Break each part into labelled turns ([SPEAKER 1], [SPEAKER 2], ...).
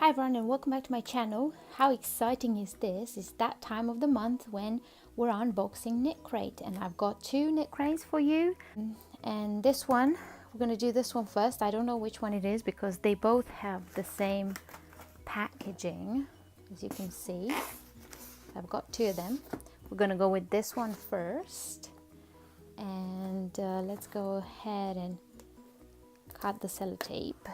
[SPEAKER 1] Hi everyone and welcome back to my channel. How exciting is this? It's that time of the month when we're unboxing KNITCRATE, and I've got two KNITCRATEs for you. And this one, we're going to do this one first. I don't know which one it is because they both have the same packaging, as you can see. I've got two of them. We're going to go with this one first. And let's go ahead and cut the sellotape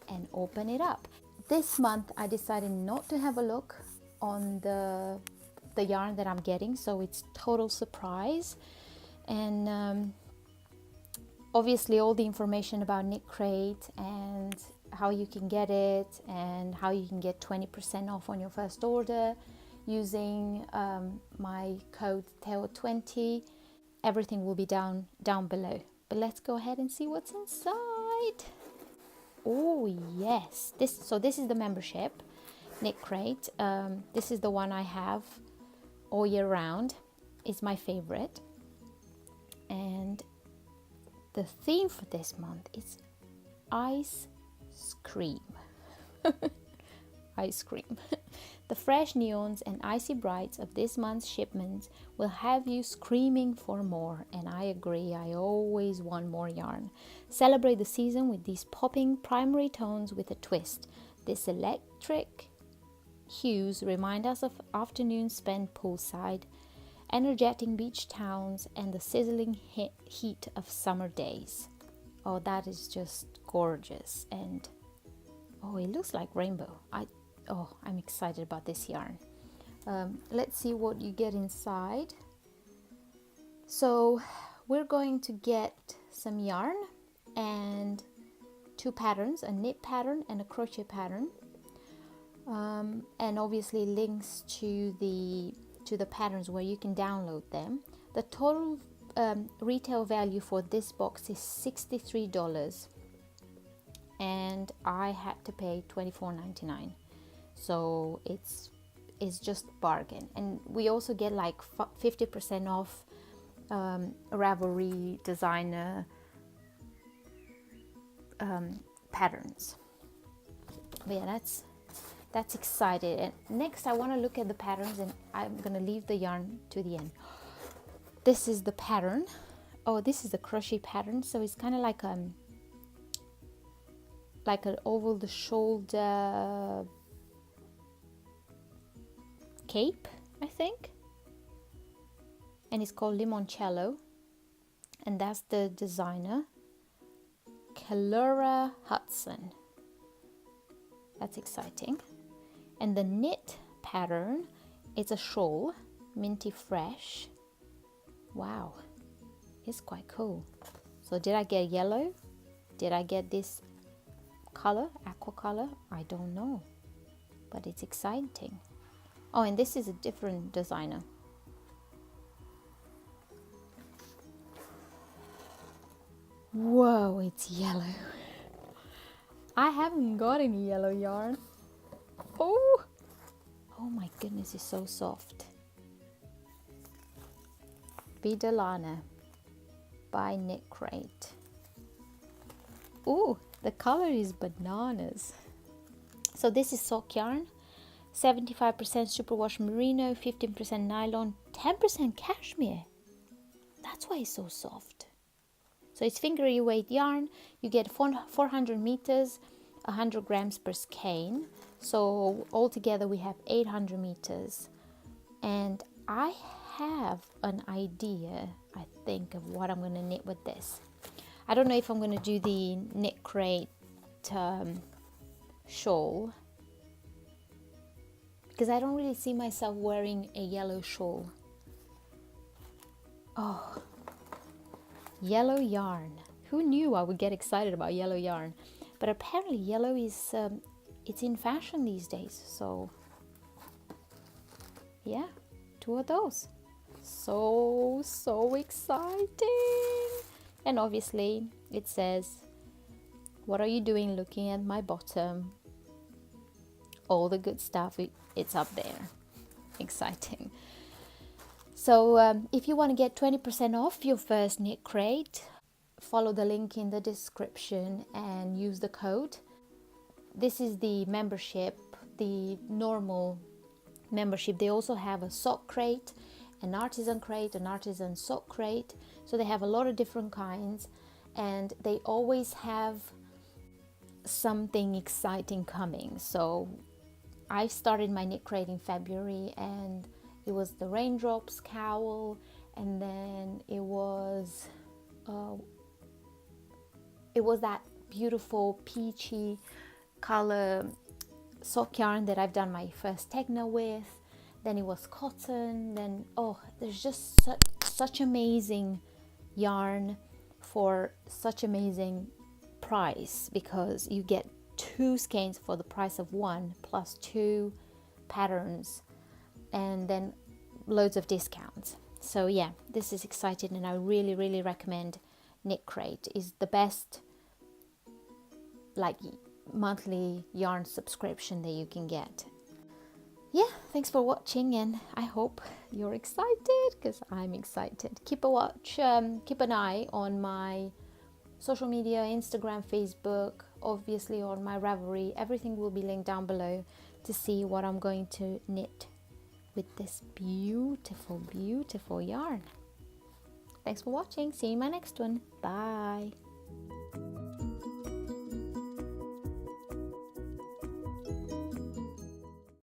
[SPEAKER 1] and open it up. This month I decided not to have a look on the yarn that I'm getting, so it's total surprise. And obviously all the information about KNITCRATE and how you can get it and how you can get 20% off on your first order using my code TEO20, everything will be down below. But let's go ahead and see what's inside. Oh yes, this is the membership KNITCRATE. This is the one I have all year round. It's my favorite, and the theme for this month is ice cream. Ice cream. The fresh neons and icy brights of this month's shipments will have you screaming for more, and I agree, I always want more yarn. Celebrate the season with these popping primary tones with a twist. This electric hues remind us of afternoons spent poolside, energetic beach towns, and the sizzling heat of summer days. Oh, that is just gorgeous. And oh, it looks like rainbow. I'm excited about this yarn. Let's see what you get inside. So we're going to get some yarn and two patterns, a knit pattern and a crochet pattern, and obviously links to the patterns where you can download them. The total retail value for this box is $63, and I had to pay $24.99. So it's just bargain. And we also get like 50% off Ravelry designer patterns. But yeah, that's exciting. And next I want to look at the patterns, and I'm gonna leave the yarn to the end. This is the pattern. Oh, this is the crochet pattern, so it's kind of like an over the shoulder cape, I think, and it's called Limoncello, and that's the designer Kalura Hudson. That's exciting. And the knit pattern, it's a shawl, minty fresh. Wow, it's quite cool. So did I get yellow? Did I get this color, aqua color? I don't know, but it's exciting. Oh, and this is a different designer. Whoa, it's yellow. I haven't got any yellow yarn. Oh my goodness, it's so soft. Vidalana by KNITCRATE. Oh, the color is bananas. So this is sock yarn. 75% superwash merino, 15% nylon, 10% cashmere. That's why it's so soft. So it's fingery weight yarn. You get 400 meters, 100 grams per skein. So altogether we have 800 meters. And I have an idea, I think, of what I'm going to knit with this. I don't know if I'm going to do the KNITCRATE shawl, because I don't really see myself wearing a yellow shawl. Oh, yellow yarn. Who knew I would get excited about yellow yarn? But apparently yellow is, it's in fashion these days. So yeah, two of those. So exciting. And obviously it says, what are you doing looking at my bottom? All the good stuff, it's up there. Exciting. So if you want to get 20% off your first KNITCRATE, follow the link in the description and use the code. This is the membership the normal membership, they also have a sock crate, an artisan crate, an artisan sock crate. So they have a lot of different kinds, and they always have something exciting coming. So I started my knit crate in February, and it was the raindrops cowl, and then it was that beautiful peachy color sock yarn that I've done my first Tegna with. Then it was cotton. Then there's just such amazing yarn for such amazing price, because you get 2 skeins for the price of 1 plus 2 patterns, and then loads of discounts. So yeah, this is exciting, and I really recommend KnitCrate. Is the best like monthly yarn subscription that you can get. Yeah, thanks for watching, and I hope you're excited, because I'm excited. Keep an eye on my social media, Instagram, Facebook, obviously on my Ravelry. Everything will be linked down below to see what I'm going to knit with this beautiful yarn. Thanks for watching. See you in my next one. Bye.